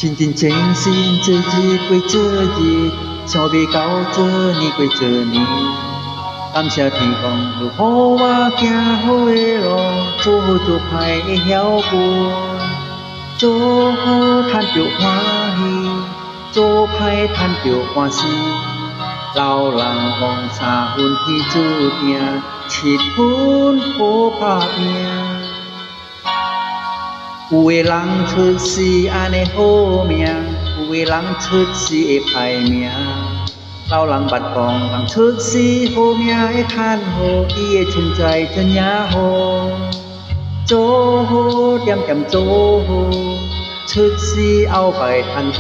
真真正心这日过这日，想要到这年过这年。感谢天公如好我行好的路，做好做歹会晓分，做好赚着欢喜，做歹赚着欢喜。老人讲三分天注定，7分好打拼。有的人出世安尼好命，有的人出世会歹命。老人捌讲，人出世好命会趁好，伊的存在真也好。做好点点做好，出世后摆趁好。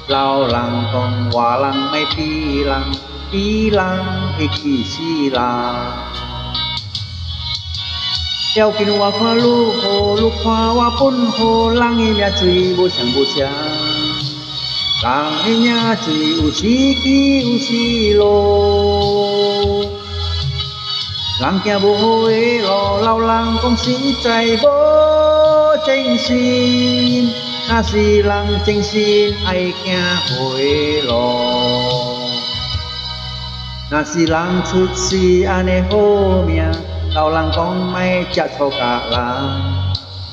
老人讲，活人莫比人，比人会气死人。要紧我看愈好，愈看我本好，人的命水无常无常，人的命水有时起有时落。人行无好的路，老人讲实在无正心，若是人正心爱行好的路。若是人出世安尼好命，老人讲莫食粗家人，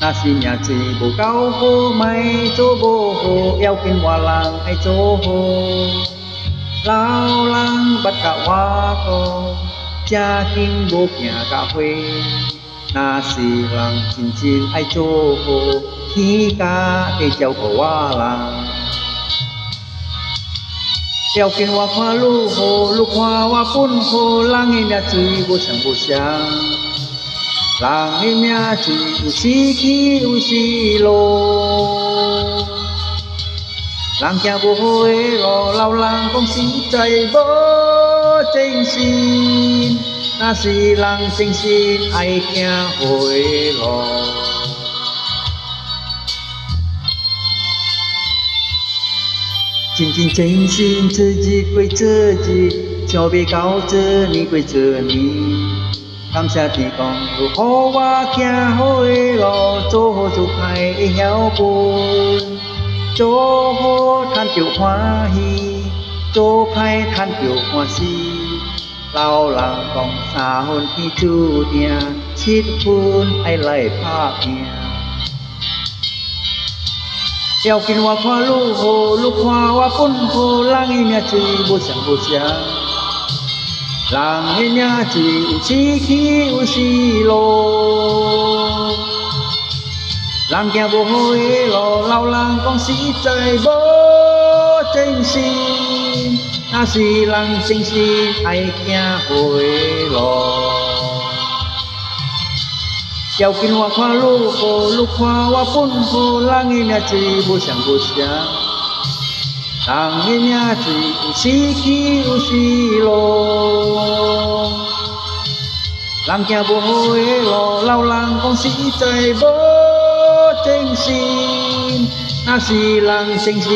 若是命水无够好，莫做无好，要紧活人爱做好。老人捌甲我讲，正经无行甲花，若是人真正爱做好，天家会照顾我人。要紧我看愈好，愈看我本好，人的命水无常无常，人的命水有时起有时落。人行无好的路，老人讲实在无正心，若是人正心爱行好的路。真真正心这日过这日，想要到这年过这年。感谢天公如好我行好的路，做好做歹会晓分，做好赚着欢喜，做歹赚着欢喜。老人讲三分天注定，7分爱来打拼。要紧我看愈好，愈看我本好，人的命水无常无常，人的命水有时起有时落。人行无好的路，老人讲实在无正心，若是人正心爱行好的路。要紧我看愈好，愈看我本好，人的命水无常无常，人的命水有时起有时落。人行无好的路，老人讲实在无正心，若是人正心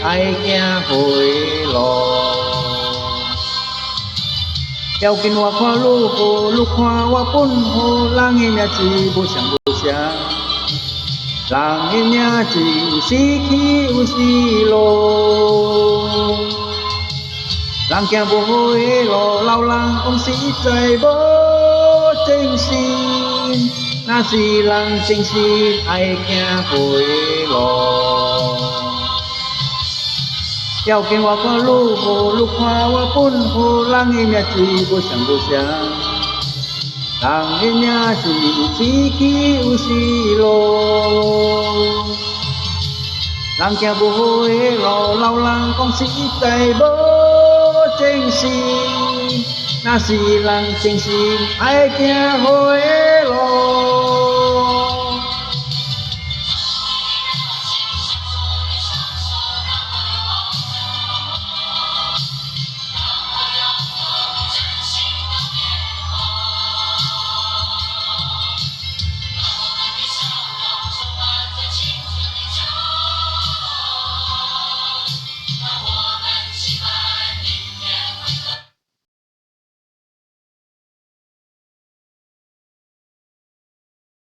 爱行好的路。要紧我看愈好，愈看我本好，人的命水无常无常，人的命水有时起有时落。人行无好的路，老人讲实在无正心，若是人正心爱行好的路。要紧我看愈好，愈看我本好，人的命水无常无常，人的命水有时起有时落。人行无好的路，老人讲实在无正心，若是人正心爱行好的路。